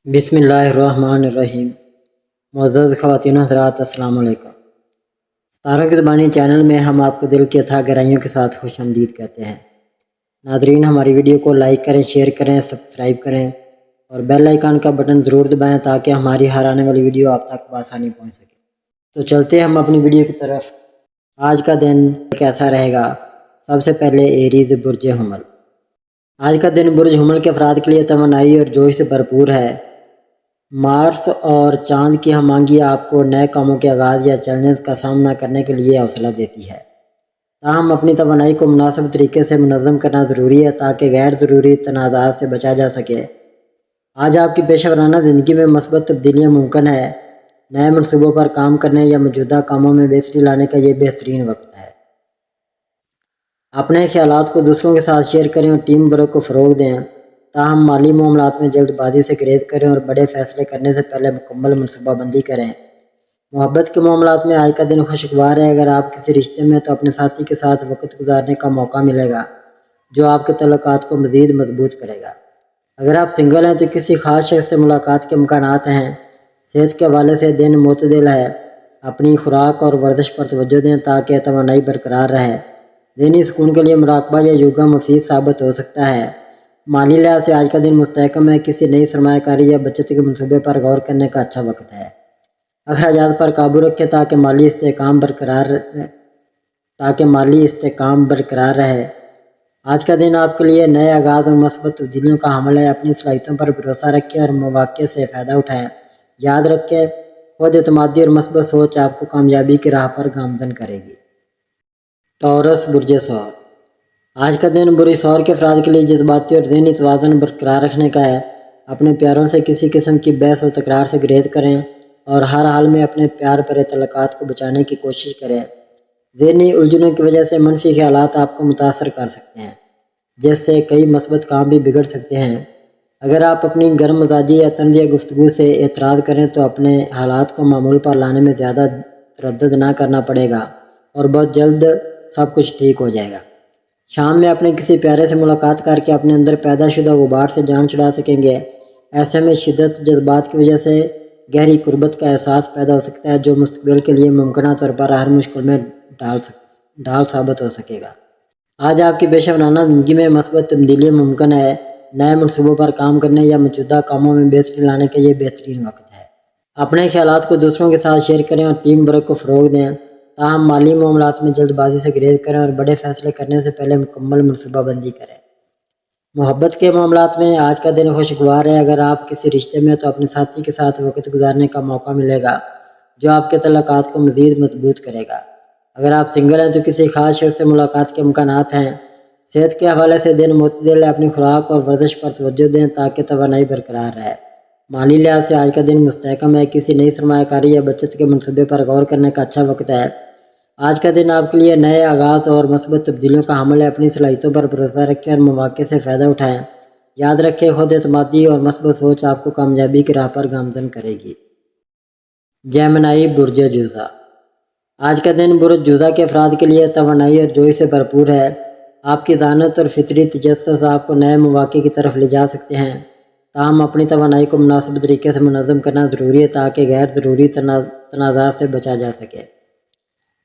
بسم اللہ الرحمن الرحیم۔ معزز خواتین و حضرات، السلام علیکم۔ ستاروں کی زبانی چینل میں ہم آپ کو دل کی اتھاہ گہرائیوں کے ساتھ خوش آمدید کہتے ہیں۔ ناظرین، ہماری ویڈیو کو لائک کریں، شیئر کریں، سبسکرائب کریں اور بیل آئیکن کا بٹن ضرور دبائیں تاکہ ہماری ہر آنے والی ویڈیو آپ تک بآسانی پہنچ سکے۔ تو چلتے ہیں ہم اپنی ویڈیو کی طرف۔ آج کا دن کیسا رہے گا؟ سب سے پہلے ایریز برج حمل۔ آج کا دن برج حمل کے افراد کے لیے توانائی اور جوش سے بھرپور ہے۔ مارس اور چاند کی ہم آہنگی آپ کو نئے کاموں کے آغاز یا چیلنجز کا سامنا کرنے کے لیے حوصلہ دیتی ہے۔ تاہم اپنی توانائی کو مناسب طریقے سے منظم کرنا ضروری ہے تاکہ غیر ضروری تنازعات سے بچا جا سکے۔ آج آپ کی پیشہ ورانہ زندگی میں مثبت تبدیلیاں ممکن ہے۔ نئے منصوبوں پر کام کرنے یا موجودہ کاموں میں بہتری لانے کا یہ بہترین وقت ہے۔ اپنے خیالات کو دوسروں کے ساتھ شیئر کریں اور ٹیم ورک کو فروغ دیں۔ تاہم مالی معاملات میں جلد بازی سے گریز کریں اور بڑے فیصلے کرنے سے پہلے مکمل منصوبہ بندی کریں۔ محبت کے معاملات میں آج کا دن خوشگوار ہے۔ اگر آپ کسی رشتے میں تو اپنے ساتھی کے ساتھ وقت گزارنے کا موقع ملے گا جو آپ کے تعلقات کو مزید مضبوط کرے گا۔ اگر آپ سنگل ہیں تو کسی خاص شخص سے ملاقات کے امکانات ہیں۔ صحت کے حوالے سے دن معتدل ہے۔ اپنی خوراک اور ورزش پر توجہ دیں تاکہ توانائی برقرار رہے۔ ذہنی سکون کے لیے مراقبہ یا یوگا مفید ثابت ہو سکتا ہے۔ مالی لحاظ سے آج کا دن مستحکم ہے۔ کسی نئی سرمایہ کاری یا بچت کے منصوبے پر غور کرنے کا اچھا وقت ہے۔ اخراجات پر قابو رکھیں تاکہ مالی استحکام برقرار رہے۔ آج کا دن آپ کے لیے نئے آغاز اور مثبت تبدیلیوں کا حامل ہے۔ اپنی صلاحیتوں پر بھروسہ رکھیں اور مواقع سے فائدہ اٹھائیں۔ یاد رکھیں، خود اعتمادی اور مثبت سوچ آپ کو کامیابی کی راہ پر گامزن کرے گی۔ ٹورس برج ثور۔ آج کا دن برج ثور کے افراد کے لیے جذباتی اور ذہنی توازن برقرار رکھنے کا ہے۔ اپنے پیاروں سے کسی قسم کی بحث و تکرار سے گریز کریں اور ہر حال میں اپنے پیار بھرے تعلقات کو بچانے کی کوشش کریں۔ ذہنی الجھنوں کی وجہ سے منفی خیالات آپ کو متاثر کر سکتے ہیں جس سے کئی مثبت کام بھی بگڑ سکتے ہیں۔ اگر آپ اپنی گرم مزاجی یا طنز یا گفتگو سے اعتراض کریں تو اپنے حالات کو معمول پر لانے میں زیادہ تردد نہ کرنا پڑے گا اور بہت جلد سب کچھ ٹھیک ہو جائے گا۔ شام میں اپنے کسی پیارے سے ملاقات کر کے اپنے اندر پیدا شدہ غبار سے جان چھڑا سکیں گے۔ ایسے میں شدت جذبات کی وجہ سے گہری قربت کا احساس پیدا ہو سکتا ہے جو مستقبل کے لیے ممکنہ طور پر ہر مشکل میں ڈھال ثابت ہو سکے گا۔ آج آپ کی پیشہ ورانہ زندگی میں مثبت تبدیلیاں ممکن ہے۔ نئے منصوبوں پر کام کرنے یا موجودہ کاموں میں بہتری لانے کا یہ بہترین وقت ہے۔ اپنے خیالات کو دوسروں کے ساتھ شیئر کریں اور ٹیم ورک کو فروغ دیں۔ تاہم مالی معاملات میں جلد بازی سے گریز کریں اور بڑے فیصلے کرنے سے پہلے مکمل منصوبہ بندی کریں۔ محبت کے معاملات میں آج کا دن خوشگوار ہے۔ اگر آپ کسی رشتے میں تو اپنے ساتھی کے ساتھ وقت گزارنے کا موقع ملے گا جو آپ کے تعلقات کو مزید مضبوط کرے گا۔ اگر آپ سنگل ہیں تو کسی خاص شخص سے ملاقات کے امکانات ہیں۔ صحت کے حوالے سے دن معتدل ہے۔ اپنی خوراک اور ورزش پر توجہ دیں تاکہ توانائی برقرار رہے۔ مالی لحاظ سے آج کا دن مستحکم ہے۔ کسی نئی سرمایہ کاری یا بچت کے منصوبے پر غور کرنے کا اچھا وقت ہے۔ آج کا دن آپ کے لیے نئے آغاز اور مثبت تبدیلیوں کا حامل ہے۔ اپنی صلاحیتوں پر بھروسہ رکھیں اور مواقع سے فائدہ اٹھائیں۔ یاد رکھیں، خود اعتمادی اور مثبت سوچ آپ کو کامیابی کی راہ پر گامزن کرے گی۔ جیمنائی برج جوزا۔ آج کا دن برج جوزا کے افراد کے لیے توانائی اور جوش سے بھرپور ہے۔ آپ کی ذہانت اور فطری تجسس آپ کو نئے مواقع کی طرف لے جا سکتے ہیں۔ تاہم اپنی توانائی کو مناسب طریقے سے منظم کرنا ضروری ہے تاکہ غیر ضروری تنازعات سے بچا جا سکے۔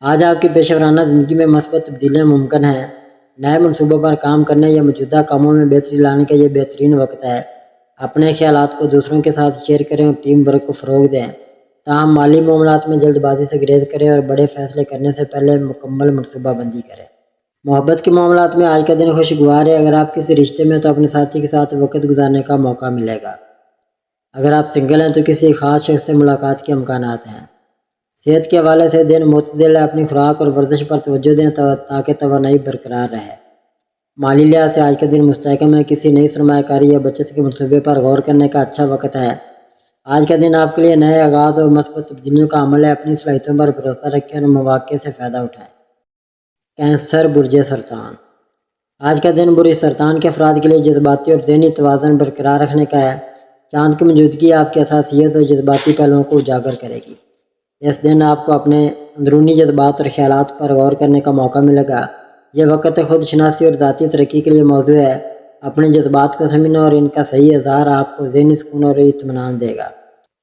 آج آپ کی پیشہ ورانہ زندگی میں مثبت تبدیلیاں ممکن ہیں۔ نئے منصوبوں پر کام کرنے یا موجودہ کاموں میں بہتری لانے کا یہ بہترین وقت ہے۔ اپنے خیالات کو دوسروں کے ساتھ شیئر کریں اور ٹیم ورک کو فروغ دیں۔ تاہم مالی معاملات میں جلد بازی سے گریز کریں اور بڑے فیصلے کرنے سے پہلے مکمل منصوبہ بندی کریں۔ محبت کے معاملات میں آج کا دن خوشگوار ہے۔ اگر آپ کسی رشتے میں تو اپنے ساتھی کے ساتھ وقت گزارنے کا موقع ملے گا۔ اگر آپ سنگل ہیں تو کسی خاص شخص سے ملاقات کے امکانات ہیں۔ صحت کے حوالے سے دن معتدل ہے۔ اپنی خوراک اور ورزش پر توجہ دیں تاکہ توانائی برقرار رہے۔ مالی لحاظ سے آج کا دن مستحکم ہے۔ کسی نئی سرمایہ کاری یا بچت کے منصوبے پر غور کرنے کا اچھا وقت ہے۔ آج کا دن آپ کے لیے نئے آغاز اور مثبت تبدیلیوں کا حامل ہے۔ اپنی صلاحیتوں پر بھروسہ رکھیں اور مواقع سے فائدہ اٹھائیں۔ کینسر برج سرطان۔ آج کا دن برج سرطان کے افراد کے لیے جذباتی اور ذہنی توازن برقرار رکھنے کا ہے۔ چاند کی موجودگی آپ کی حساسیت اور جذباتی پہلوؤں کو اجاگر کرے گی۔ اس دن آپ کو اپنے اندرونی جذبات اور خیالات پر غور کرنے کا موقع ملے گا۔ یہ وقت خود شناسی اور ذاتی ترقی کے لیے موزوں ہے۔ اپنے جذبات کو سمجھنا اور ان کا صحیح اظہار آپ کو ذہنی سکون اور اطمینان دے گا۔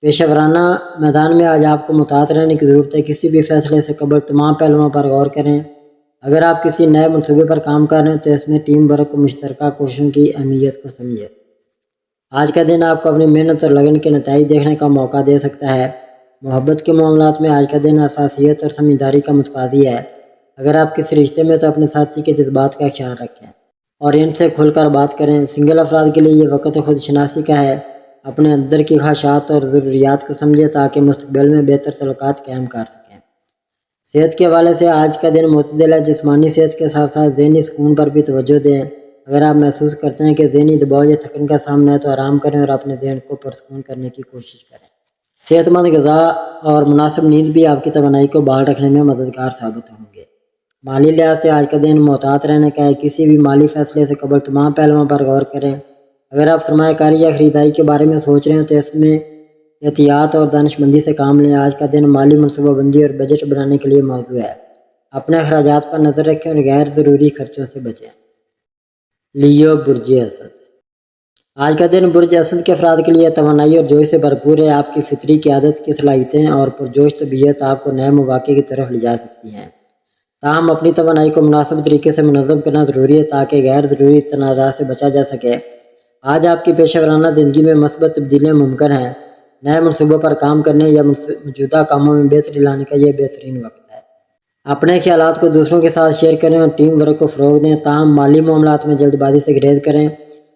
پیشہ ورانہ میدان میں آج آپ کو محتاط رہنے کی ضرورت ہے۔ کسی بھی فیصلے سے قبل تمام پہلوؤں پر غور کریں۔ اگر آپ کسی نئے منصوبے پر کام کر رہے ہیں تو اس میں ٹیم ورک و مشترکہ کوششوں کی اہمیت کو سمجھیں۔ آج کا دن آپ کو اپنی محنت اور لگن کے نتائج دیکھنے کا موقع دے سکتا ہے۔ محبت کے معاملات میں آج کا دن حساسیت اور سمجھداری کا متقاضی ہے۔ اگر آپ کسی رشتے میں تو اپنے ساتھی کے جذبات کا خیال رکھیں اور ان سے کھل کر بات کریں۔ سنگل افراد کے لیے یہ وقت خود شناسی کا ہے۔ اپنے اندر کی خواہشات اور ضروریات کو سمجھیں تاکہ مستقبل میں بہتر تعلقات قائم کر سکیں۔ صحت کے حوالے سے آج کا دن معتدل ہے۔ جسمانی صحت کے ساتھ ساتھ ذہنی سکون پر بھی توجہ دیں۔ اگر آپ محسوس کرتے ہیں کہ ذہنی دباؤ یا تھکن کا سامنا ہے تو آرام کریں اور اپنے ذہن کو پرسکون کرنے کی کوشش کریں۔ صحت مند غذا اور مناسب نیند بھی آپ کی توانائی کو بحال رکھنے میں مددگار ثابت ہوں گے۔ مالی لحاظ سے آج کا دن محتاط رہنے کا ہے۔ کسی بھی مالی فیصلے سے قبل تمام پہلوؤں پر غور کریں۔ اگر آپ سرمایہ کاری یا خریداری کے بارے میں سوچ رہے ہیں تو اس میں احتیاط اور دانش مندی سے کام لیں۔ آج کا دن مالی منصوبہ بندی اور بجٹ بنانے کے لیے موزوں ہے۔ اپنے اخراجات پر نظر رکھیں اور غیر ضروری خرچوں سے بچیں۔ لیو برج اسد، آج کا دن برج اسد کے افراد کے لیے توانائی اور جوش سے بھرپور ہے۔ آپ کی فطری قیادت کی صلاحیتیں اور پرجوش طبیعت آپ کو نئے مواقع کی طرف لے جا سکتی ہیں۔ تاہم اپنی توانائی کو مناسب طریقے سے منظم کرنا ضروری ہے تاکہ غیر ضروری تنازعات سے بچا جا سکے۔ آج آپ کی پیشہ ورانہ زندگی میں مثبت تبدیلیاں ممکن ہیں۔ نئے منصوبوں پر کام کرنے یا موجودہ کاموں میں بہتری لانے کا یہ بہترین وقت ہے۔ اپنے خیالات کو دوسروں کے ساتھ شیئر کریں اور ٹیم ورک کو فروغ دیں۔ تاہم مالی معاملات میں جلد بازی سے گریز کریں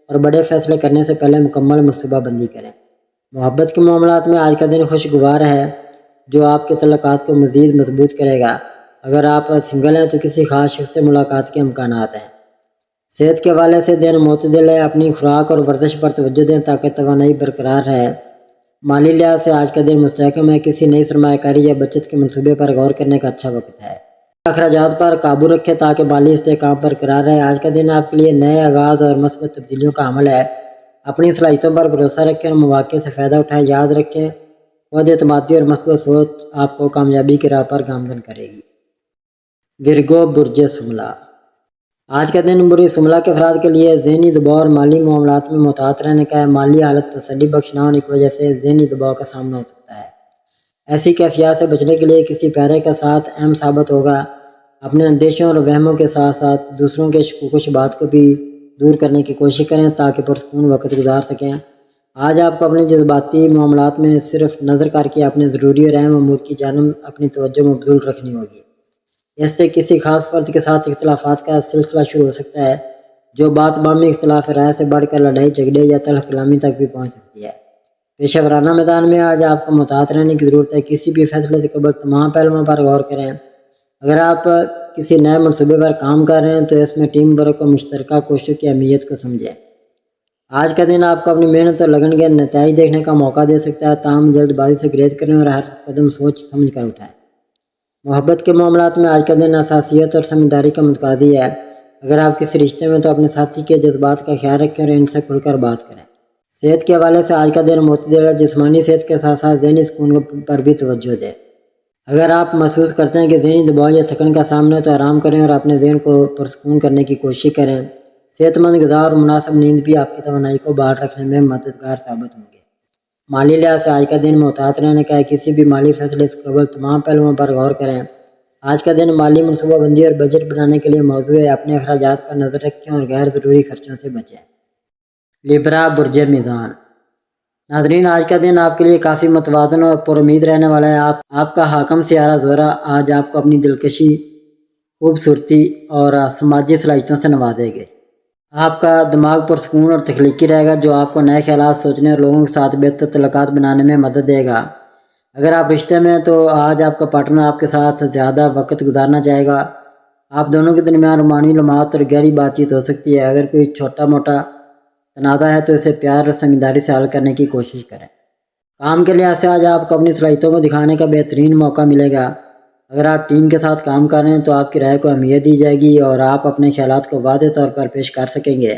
اور بڑے فیصلے کرنے سے پہلے مکمل منصوبہ بندی کریں۔ محبت کے معاملات میں آج کا دن خوشگوار ہے جو آپ کے تعلقات کو مزید مضبوط کرے گا۔ اگر آپ سنگل ہیں تو کسی خاص شخص سے ملاقات کے امکانات ہیں۔ صحت کے حوالے سے دن معتدل ہے۔ اپنی خوراک اور ورزش پر توجہ دیں تاکہ توانائی برقرار رہے۔ مالی لحاظ سے آج کا دن مستحکم ہے۔ کسی نئی سرمایہ کاری یا بچت کے منصوبے پر غور کرنے کا اچھا وقت ہے۔ اخراجات پر قابو رکھیں تاکہ مالی استحکام برقرار رہے۔ آج کا دن آپ کے لیے نئے آغاز اور مثبت تبدیلیوں کا حامل ہے۔ اپنی صلاحیتوں پر بھروسہ رکھیں اور مواقع سے فائدہ اٹھائیں۔ یاد رکھیں خود اعتمادی اور مثبت سوچ آپ کو کامیابی کی راہ پر گامزن کرے گی۔ ورگو برج شملہ، آج کا دن برج شملہ کے افراد کے لیے ذہنی دباؤ اور مالی معاملات میں محتاط رہنے کا ہے۔ مالی حالت تسلی بخش نہ ہونے کی وجہ سے ذہنی دباؤ کا سامنا ہو سکتا ہے۔ ایسی کیفیات سے بچنے کے لیے کسی پیارے کا ساتھ اہم ثابت ہوگا۔ اپنے اندیشوں اور وہموں کے ساتھ ساتھ دوسروں کے شکوک و شبہات کو بھی دور کرنے کی کوشش کریں تاکہ پرسکون وقت گزار سکیں۔ آج آپ کو اپنے جذباتی معاملات میں صرف نظر کر کے اپنے ضروری اور اہم امور کی جانب اپنی توجہ مبذول رکھنی ہوگی۔ اس سے کسی خاص فرد کے ساتھ اختلافات کا سلسلہ شروع ہو سکتا ہے جو بات بامی اختلاف رائے سے بڑھ کر لڑائی جھگڑے یا تلخ کلامی تک بھی پہنچ سکتی ہے۔ پیشہ ورانہ میدان میں آج آپ کو محتاط رہنے کی ضرورت ہے۔ کسی بھی فیصلے سے قبل تمام پہلوؤں پر غور کریں۔ اگر آپ کسی نئے منصوبے پر کام کر رہے ہیں تو اس میں ٹیم ورک اور مشترکہ کوششوں کی اہمیت کو سمجھیں۔ آج کا دن آپ کو اپنی محنت اور لگن کے نتائج دیکھنے کا موقع دے سکتا ہے۔ تاہم جلد بازی سے گریز کریں اور ہر قدم سوچ سمجھ کر اٹھائیں۔ محبت کے معاملات میں آج کا دن حساسیت اور سمجھداری کا متقاضی ہے۔ اگر آپ کسی رشتے میں تو اپنے ساتھی کے جذبات کا خیال رکھیں اور ان سے کھل کر بات کریں۔ صحت کے حوالے سے آج کا دن معتدل ہے۔ جسمانی صحت کے ساتھ ساتھ ذہنی سکون پر بھی توجہ دیں۔ اگر آپ محسوس کرتے ہیں کہ ذہنی دباؤ یا تھکن کا سامنا ہے تو آرام کریں اور اپنے ذہن کو پرسکون کرنے کی کوشش کریں۔ صحت مند غذا اور مناسب نیند بھی آپ کی توانائی کو بحال رکھنے میں مددگار ثابت ہوں گے۔ مالی لحاظ سے آج کا دن محتاط رہنے کا ہے۔ کسی بھی مالی فیصلے سے قبل تمام پہلوؤں پر غور کریں۔ آج کا دن مالی منصوبہ بندی اور بجٹ بنانے کے لیے موزوں ہے۔ اپنے اخراجات پر نظر رکھیں اور غیر ضروری خرچوں سے بچیں۔ لیبرا برج میزان، ناظرین آج کا دن آپ کے لیے کافی متوازن اور پر امید رہنے والا ہے۔ آپ کا حاکم سیارہ زہرہ آج آپ کو اپنی دلکشی، خوبصورتی اور سماجی صلاحیتوں سے نوازے گے۔ آپ کا دماغ پرسکون اور تخلیقی رہے گا جو آپ کو نئے خیالات سوچنے اور لوگوں کے ساتھ بہتر تعلقات بنانے میں مدد دے گا۔ اگر آپ رشتے میں ہیں تو آج آپ کا پارٹنر آپ کے ساتھ زیادہ وقت گزارنا چاہے گا۔ آپ دونوں کے درمیان رومانی لمحات اور گہری بات چیت ہو سکتی ہے۔ اگر کوئی چھوٹا موٹا تنازع ہے تو اسے پیار اور سمجھداری سے حل کرنے کی کوشش کریں۔ کام کے لحاظ سے آج آپ کو اپنی صلاحیتوں کو دکھانے کا بہترین موقع ملے گا۔ اگر آپ ٹیم کے ساتھ کام کر رہے ہیں تو آپ کی رائے کو اہمیت دی جائے گی اور آپ اپنے خیالات کو واضح طور پر پیش کر سکیں گے۔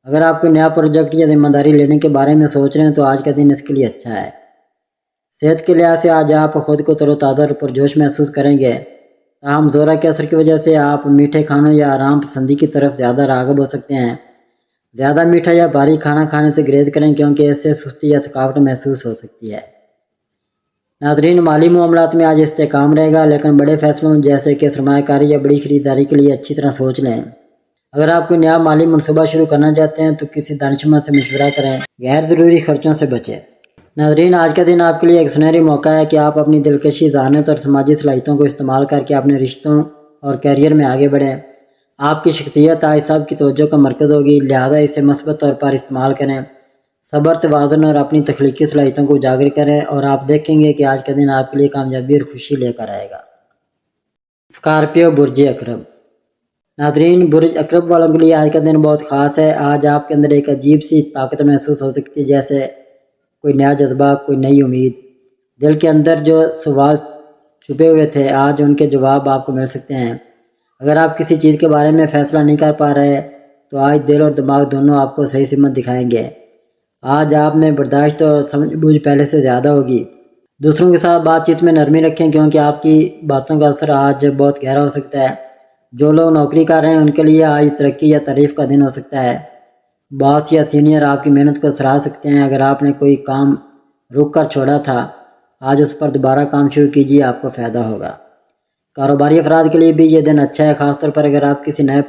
اگر آپ کوئی نیا پروجیکٹ یا ذمہ داری لینے کے بارے میں سوچ رہے ہیں تو آج کا دن اس کے لیے اچھا ہے۔ صحت کے لحاظ سے آج آپ خود کو تر و تازہ اور پرجوش محسوس کریں گے۔ تاہم زہرہ کے اثر کی وجہ سے آپ میٹھے کھانوں یا آرام پسندی کی طرف زیادہ راغب ہو سکتے ہیں۔ زیادہ میٹھا یا بھاری کھانا کھانے سے گریز کریں کیونکہ اس سے سستی یا تھکاوٹ محسوس ہو سکتی ہے۔ ناظرین، مالی معاملات میں آج استحکام رہے گا، لیکن بڑے فیصلوں جیسے کہ سرمایہ کاری یا بڑی خریداری کے لیے اچھی طرح سوچ لیں۔ اگر آپ کوئی نیا مالی منصوبہ شروع کرنا چاہتے ہیں تو کسی دانشمند سے مشورہ کریں، غیر ضروری خرچوں سے بچیں۔ ناظرین، آج کا دن آپ کے لیے ایک سنہری موقع ہے کہ آپ اپنی دلکشی، ذہانت اور سماجی صلاحیتوں کو استعمال کر کے اپنے رشتوں اور کیریئر میں آگے بڑھیں۔ آپ کی شخصیت آج سب کی توجہ کا مرکز ہوگی، لہذا اسے مثبت طور پر استعمال کریں۔ صبر، توازن اور اپنی تخلیقی صلاحیتوں کو اجاگر کریں اور آپ دیکھیں گے کہ آج کا دن آپ کے لیے کامیابی اور خوشی لے کر آئے گا۔ اسکارپیو، برج اکرب۔ ناظرین، برج اکرب والوں کے لیے آج کا دن بہت خاص ہے۔ آج آپ کے اندر ایک عجیب سی طاقت محسوس ہو سکتی ہے، جیسے کوئی نیا جذبہ، کوئی نئی امید۔ دل کے اندر جو سوال چھپے ہوئے تھے، آج ان کے جواب آپ کو مل سکتے ہیں۔ اگر آپ کسی چیز کے بارے میں فیصلہ نہیں کر پا رہے تو آج دل اور دماغ دونوں آپ کو صحیح سمت دکھائیں گے۔ آج آپ میں برداشت اور سمجھ بوجھ پہلے سے زیادہ ہوگی۔ دوسروں کے ساتھ بات چیت میں نرمی رکھیں کیونکہ آپ کی باتوں کا اثر آج بہت گہرا ہو سکتا ہے۔ جو لوگ نوکری کر رہے ہیں ان کے لیے آج ترقی یا تعریف کا دن ہو سکتا ہے۔ باس یا سینئر آپ کی محنت کو سراہ سکتے ہیں۔ اگر آپ نے کوئی کام رک کر چھوڑا تھا، آج اس پر دوبارہ کام شروع کیجیے، آپ کو فائدہ ہوگا۔ کاروباری افراد کے لیے بھی یہ دن اچھا ہے، خاص طور پر اگر آپ کسی نئے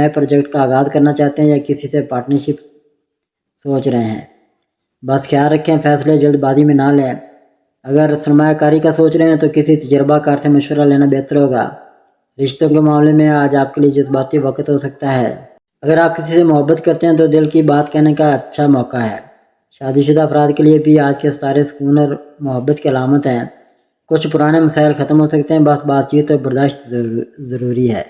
پروجیکٹ کا آغاز کرنا چاہتے ہیں یا کسی سے پارٹنرشپ سوچ رہے ہیں۔ بس خیال رکھیں، فیصلے جلد بازی میں نہ لیں۔ اگر سرمایہ کاری کا سوچ رہے ہیں تو کسی تجربہ کار سے مشورہ لینا بہتر ہوگا۔ رشتوں کے معاملے میں آج آپ کے لیے جذباتی وقت ہو سکتا ہے۔ اگر آپ کسی سے محبت کرتے ہیں تو دل کی بات کہنے کا اچھا موقع ہے۔ شادی شدہ افراد کے لیے بھی آج کے ستارے سکون اور محبت کی علامت ہیں۔ کچھ پرانے مسائل ختم ہو سکتے ہیں، بس بات چیت اور برداشت ضروری ہے۔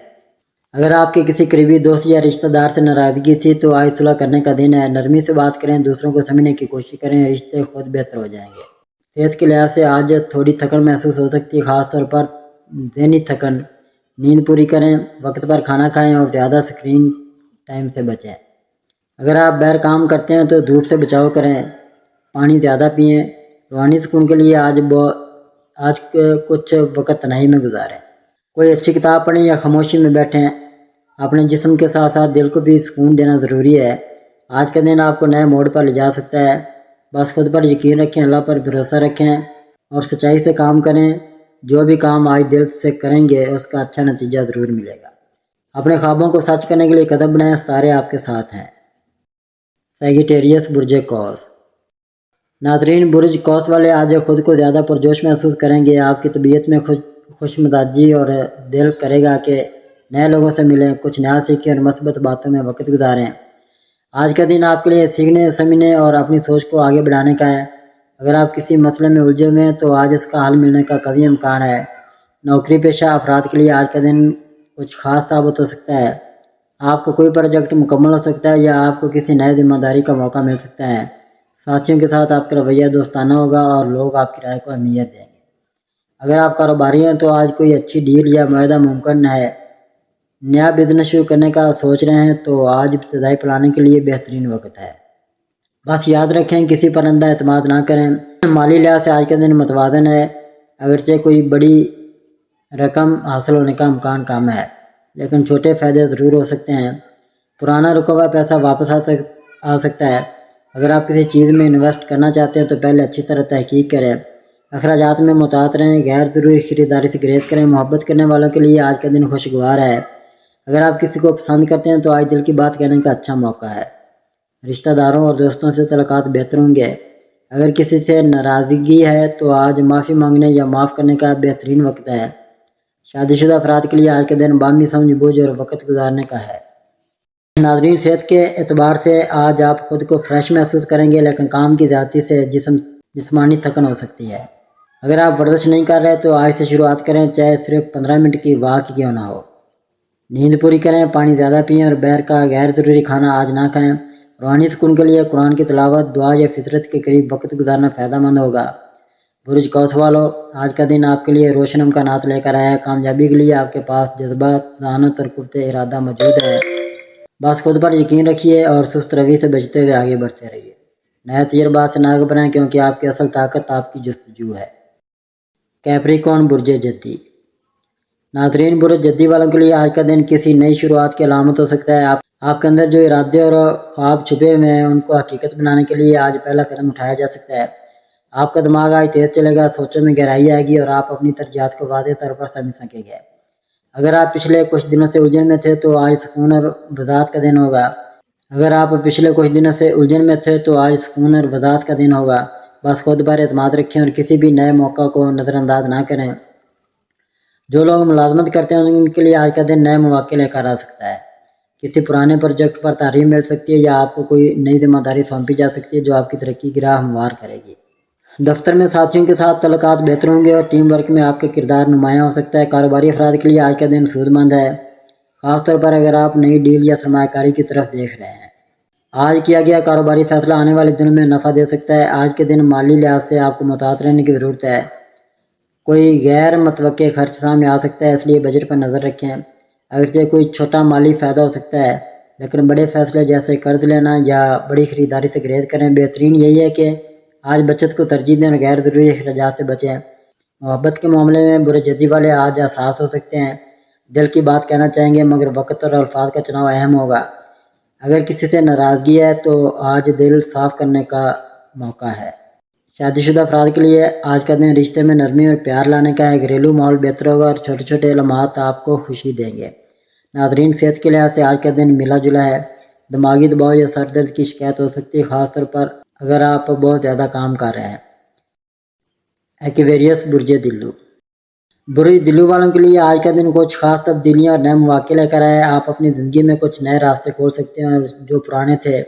اگر آپ کے کسی قریبی دوست یا رشتہ دار سے ناراضگی تھی تو آج صلح کرنے کا دن ہے۔ نرمی سے بات کریں، دوسروں کو سمجھنے کی کوشش کریں، رشتے خود بہتر ہو جائیں گے۔ صحت کے لحاظ سے آج تھوڑی تھکن محسوس ہو سکتی ہے، خاص طور پر ذہنی تھکن۔ نیند پوری کریں، وقت پر کھانا کھائیں اور زیادہ اسکرین ٹائم سے بچیں۔ اگر آپ باہر کام کرتے ہیں تو دھوپ سے بچاؤ کریں، پانی زیادہ پئیں۔ روحانی سکون کے لیے آج کچھ وقت تنہائی میں گزاریں۔ کوئی اچھی کتاب پڑھیں یا خاموشی میں بیٹھیں۔ اپنے جسم کے ساتھ ساتھ دل کو بھی سکون دینا ضروری ہے۔ آج کا دن آپ کو نئے موڑ پر لے جا سکتا ہے۔ بس خود پر یقین رکھیں، اللہ پر بھروسہ رکھیں اور سچائی سے کام کریں۔ جو بھی کام آج دل سے کریں گے اس کا اچھا نتیجہ ضرور ملے گا۔ اپنے خوابوں کو سچ کرنے کے لیے قدم بڑھائیں، ستارے آپ کے ساتھ ہیں۔ سیگیٹیریس، برج قوس۔ ناظرین، برج قوس والے آج خود کو زیادہ پرجوش محسوس کریں گے۔ آپ کی طبیعت میں خوش مزاجی اور دل کرے گا کہ نئے لوگوں سے ملیں، کچھ نیا سیکھیں اور مثبت باتوں میں وقت گزاریں۔ آج کا دن آپ کے لیے سیکھنے، سمجھنے اور اپنی سوچ کو آگے بڑھانے کا ہے۔ اگر آپ کسی مسئلے میں الجھے ہوئے ہیں تو آج اس کا حل ملنے کا قوی امکان ہے۔ نوکری پیشہ افراد کے لیے آج کا دن کچھ خاص ثابت ہو سکتا ہے۔ آپ کو کوئی پروجیکٹ مکمل ہو سکتا ہے یا آپ کو کسی نئے ذمہ داری کا موقع مل سکتا ہے۔ ساتھیوں کے ساتھ آپ کا رویہ دوستانہ ہوگا اور لوگ آپ کی رائے کو اہمیت دیں گے۔ اگر آپ کاروباری ہیں تو آج کوئی اچھی ڈیل یا معاہدہ ممکن ہے۔ نیا بزنس شروع کرنے کا سوچ رہے ہیں تو آج ابتدائی پلاننگ کے لیے بہترین وقت ہے۔ بس یاد رکھیں، کسی پر اندھا اعتماد نہ کریں۔ مالی لحاظ سے آج کا دن متوازن ہے، اگرچہ کوئی بڑی رقم حاصل ہونے کا امکان کم ہے، لیکن چھوٹے فائدے ضرور ہو سکتے ہیں۔ پرانا رکا ہوا پیسہ واپس آ سکتا ہے۔ اگر آپ کسی چیز میں انویسٹ کرنا چاہتے ہیں تو پہلے اچھی طرح تحقیق کریں۔ اخراجات میں محتاط رہیں، غیر ضروری خریداری سے گریز کریں۔ محبت کرنے والوں کے لیے آج کا دن خوشگوار ہے۔ اگر آپ کسی کو پسند کرتے ہیں تو آج دل کی بات کہنے کا اچھا موقع ہے۔ رشتہ داروں اور دوستوں سے تعلقات بہتر ہوں گے۔ اگر کسی سے ناراضگی ہے تو آج معافی مانگنے یا معاف کرنے کا بہترین وقت ہے۔ شادی شدہ افراد کے لیے آج کا دن باہمی سمجھ بوجھ اور وقت گزارنے کا ہے۔ ناظرین، صحت کے اعتبار سے آج آپ خود کو فریش محسوس کریں گے، لیکن کام کی زیادتی سے جسمانی تھکن ہو سکتی ہے۔ اگر آپ ورزش نہیں کر رہے تو آج سے شروعات کریں، چاہے صرف 15 منٹ کی واک کیوں نہ ہو۔ نیند پوری کریں، پانی زیادہ پئیں اور باہر کا غیر ضروری کھانا آج نہ کھائیں۔ روحانی سکون کے لیے قرآن کی تلاوت، دعا یا فطرت کے قریب وقت گزارنا فائدہ مند ہوگا۔ برج قوس والو، آج کا دن آپ کے لیے روشن امکانات لے کر آیا ہے۔ کامیابی کے لیے آپ کے پاس جذبات، ذہانت اور قوت ارادہ موجود ہے۔ بس خود پر یقین رکھیے اور سست روی سے بچتے ہوئے آگے بڑھتے رہیے۔ نئے تجربات سے نہ گھبرائیں کیونکہ آپ کی اصل طاقت آپ کی جستجو ہے۔ کیپریکون، برج جدی۔ ناظرین، برج جدی والوں کے لیے آج کا دن کسی نئی شروعات کی علامت ہو سکتا ہے۔ آپ کے اندر جو ارادے اور خواب چھپے ہوئے ہیں ان کو حقیقت بنانے کے لیے آج پہلا قدم اٹھایا جا سکتا ہے۔ آپ کا دماغ آج تیز چلے گا، سوچوں میں گہرائی آئے گی اور آپ اپنی ترجیحات کو واضح طور پر سمجھ سکیں گے۔ اگر آپ پچھلے کچھ دنوں سے الجھن میں تھے تو آج سکون اور وضاحت کا دن ہوگا۔ کا دن ہوگا۔ بس خود پر اعتماد رکھیں اور کسی بھی نئے موقع کو نظر انداز نہ کریں۔ جو لوگ ملازمت کرتے ہیں ان کے لیے آج کا دن نئے مواقع لے کر آ سکتا ہے۔ کسی پرانے پروجیکٹ پر تعریف مل سکتی ہے یا آپ کو کوئی نئی ذمہ داری سونپی جا سکتی ہے جو آپ کی ترقی کی راہ ہموار کرے گی۔ دفتر میں ساتھیوں کے ساتھ تعلقات بہتر ہوں گے اور ٹیم ورک میں آپ کا کردار نمایاں ہو سکتا ہے۔ کاروباری افراد کے لیے آج کا دن سود مند ہے، خاص طور پر اگر آپ نئی ڈیل یا سرمایہ کاری کی طرف دیکھ رہے ہیں۔ آج کیا گیا کاروباری فیصلہ آنے والے دنوں میں نفع دے سکتا ہے۔ آج کے دن مالی لحاظ سے آپ کو محتاط رہنے کی ضرورت ہے۔ کوئی غیر متوقع خرچ سامنے آ سکتا ہے، اس لیے بجٹ پر نظر رکھیں۔ اگرچہ کوئی چھوٹا مالی فائدہ ہو سکتا ہے، لیکن بڑے فیصلے جیسے قرض لینا یا بڑی خریداری سے گریز کریں۔ بہترین یہی ہے کہ آج بچت کو ترجیح دیں اور غیر ضروری اخراجات سے بچیں۔ محبت کے معاملے میں برے جدی والے آج حساس ہو سکتے ہیں، دل کی بات کہنا چاہیں گے مگر وقت اور الفاظ کا چناؤ اہم ہوگا۔ اگر کسی سے ناراضگی ہے تو آج دل صاف کرنے کا موقع ہے۔ شادی شدہ افراد کے لیے آج کا دن رشتے میں نرمی اور پیار لانے کا ہے۔ گھریلو ماحول بہتر ہوگا اور چھوٹے چھوٹے لمحات آپ کو خوشی دیں گے۔ ناظرین، صحت کے لحاظ سے آج کا دن ملا جلا ہے۔ دماغی دباؤ یا سر درد کی شکایت ہو سکتی ہے، خاص طور پر اگر آپ بہت زیادہ کام کر رہے ہیں۔ ایکویریس برج دلو برج دلو والوں کے لیے آج کا دن کچھ خاص تبدیلیاں اور نئے مواقع لے کر آئے۔ آپ اپنی زندگی میں کچھ نئے راستے کھول سکتے ہیں اور جو پرانے تھے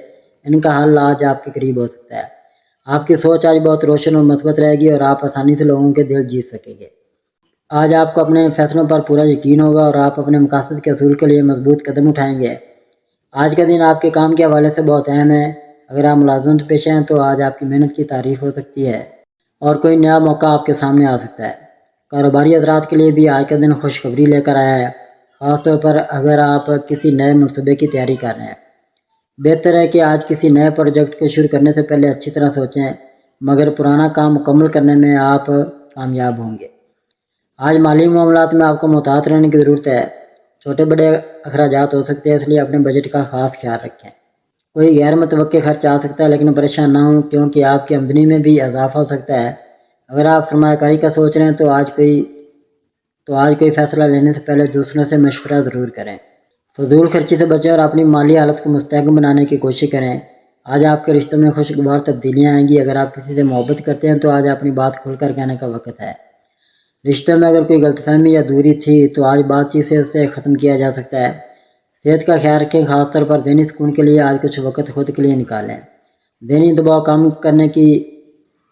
ان کا حل آج آپ کے قریب ہو سکتا ہے۔ آپ کی سوچ آج بہت روشن اور مثبت رہے گی اور آپ آسانی سے لوگوں کے دل جیت سکیں گے۔ آج آپ کو اپنے فیصلوں پر پورا یقین ہوگا اور آپ اپنے مقاصد کے حصول کے لیے مضبوط قدم اٹھائیں گے۔ آج کا دن آپ کے کام کے حوالے سے بہت اہم ہے۔ اگر آپ ملازمت پیشہ ہیں تو آج آپ کی محنت کی تعریف ہو سکتی ہے اور کوئی نیا موقع آپ کے سامنے آ سکتا ہے۔ کاروباری حضرات کے لیے بھی آج کا دن خوشخبری لے کر آیا ہے، خاص طور پر اگر آپ کسی نئے منصوبے کی تیاری کر رہے ہیں۔ بہتر ہے کہ آج کسی نئے پروجیکٹ کو شروع کرنے سے پہلے اچھی طرح سوچیں، مگر پرانا کام مکمل کرنے میں آپ کامیاب ہوں گے۔ آج مالی معاملات میں آپ کو محتاط رہنے کی ضرورت ہے۔ چھوٹے بڑے اخراجات ہو سکتے ہیں، اس لیے اپنے بجٹ کا خاص خیال رکھیں۔ کوئی غیر متوقع خرچ آ سکتا ہے لیکن پریشان نہ ہوں کیونکہ آپ کی آمدنی میں بھی اضافہ ہو سکتا ہے۔ اگر آپ سرمایہ کاری کا سوچ رہے ہیں تو آج کوئی فیصلہ لینے سے پہلے دوسروں سے مشورہ ضرور کریں۔ فضول خرچی سے بچیں اور اپنی مالی حالت کو مستحکم بنانے کی کوشش کریں۔ آج آپ کے رشتوں میں خوشگوار تبدیلیاں آئیں گی۔ اگر آپ کسی سے محبت کرتے ہیں تو آج اپنی بات کھول کر کہنے کا وقت ہے۔ رشتوں میں اگر کوئی غلط فہمی یا دوری تھی تو آج بات چیت سے اسے ختم کیا جا سکتا ہے۔ صحت کا خیال رکھیں، خاص طور پر ذہنی سکون کے لیے آج کچھ وقت خود کے لیے نکالیں۔ ذہنی دباؤ کم کرنے کی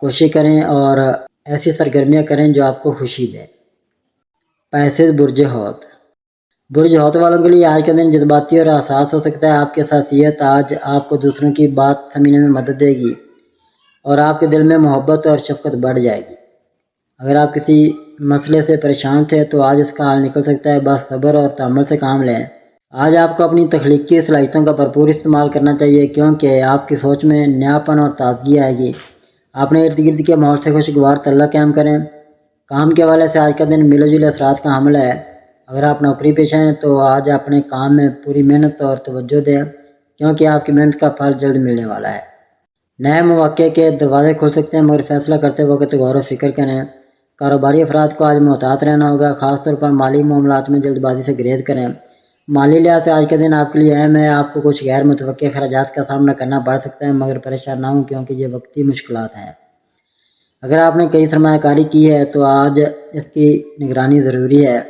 کوشش کریں اور ایسی سرگرمیاں کریں جو آپ کو خوشی دیں۔ پیسے برج حوت برج حوت والوں کے لیے آج کا دن جذباتی اور حساس ہو سکتا ہے۔ آپ کی حساسیت آج آپ کو دوسروں کی بات سمجھنے میں مدد دے گی اور آپ کے دل میں محبت اور شفقت بڑھ جائے گی۔ اگر آپ کسی مسئلے سے پریشان تھے تو آج اس کا حل نکل سکتا ہے، بس صبر اور تحمل سے کام لیں۔ آج آپ کو اپنی تخلیقی صلاحیتوں کا بھرپور استعمال کرنا چاہیے کیونکہ آپ کی سوچ میں نیاپن اور تازگی آئے گی۔ اپنے ارد گرد کے ماحول سے خوشگوار تعلق قائم کریں۔ کام کے حوالے سے آج کا دن ملے جلے اثرات کا حامل ہے۔ اگر آپ نوکری پیشہ ہیں تو آج اپنے کام میں پوری محنت اور توجہ دیں کیونکہ آپ کی محنت کا پھل جلد ملنے والا ہے۔ نئے مواقع کے دروازے کھل سکتے ہیں مگر فیصلہ کرتے وقت غور و فکر کریں۔ کاروباری افراد کو آج محتاط رہنا ہوگا، خاص طور پر مالی معاملات میں جلد بازی سے گریز کریں۔ مالی لحاظ سے آج کا دن آپ کے لیے اہم ہے۔ آپ کو کچھ غیر متوقع اخراجات کا سامنا کرنا پڑ سکتا ہے مگر پریشان نہ ہوں کیونکہ یہ وقتی مشکلات ہیں۔ اگر آپ نے کئی سرمایہ کاری کی ہے تو آج اس کی نگرانی ضروری ہے۔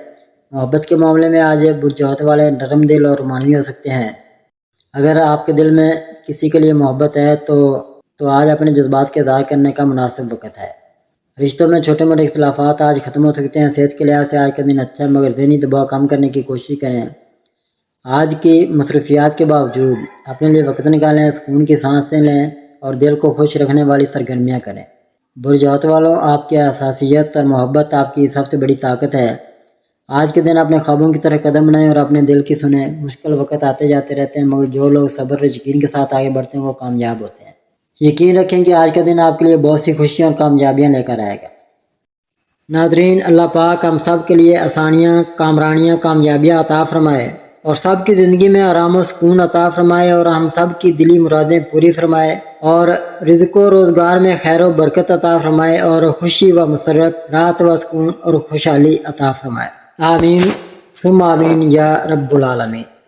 محبت کے معاملے میں آج برج حوت والے نرم دل اور رومانوی ہو سکتے ہیں۔ اگر آپ کے دل میں کسی کے لیے محبت ہے تو آج اپنے جذبات کے اظہار کرنے کا مناسب وقت ہے۔ رشتوں میں چھوٹے موٹے اختلافات آج ختم ہو سکتے ہیں۔ صحت کے لحاظ سے آج کا دن اچھا ہے مگر ذہنی دباؤ کم کرنے کی کوشش کریں۔ آج کی مصروفیات کے باوجود اپنے لیے وقت نکالیں، سکون کی سانسیں لیں اور دل کو خوش رکھنے والی سرگرمیاں کریں۔ برج حوت والوں، آپ کی حساسیت اور محبت آپ کی سب سے بڑی طاقت ہے۔ آج کے دن اپنے خوابوں کی طرف قدم بڑھائیں اور اپنے دل کی سنیں۔ مشکل وقت آتے جاتے رہتے ہیں مگر جو لوگ صبر اور یقین کے ساتھ آگے بڑھتے ہیں وہ کامیاب ہوتے ہیں۔ یقین رکھیں کہ آج کا دن آپ کے لیے بہت سی خوشیاں اور کامیابیاں لے کر آئے گا۔ ناظرین، اللہ پاک ہم سب کے لیے آسانیاں، کامرانیاں، کامیابیاں عطا فرمائے۔ اور سب کی زندگی میں آرام و سکون عطا فرمائے اور ہم سب کی دلی مرادیں پوری فرمائے اور رزق و روزگار میں خیر و برکت عطا فرمائے اور خوشی و مسرت، راحت و سکون اور خوشحالی عطا فرمائے۔ آمین ثم آمین یا رب العالمین۔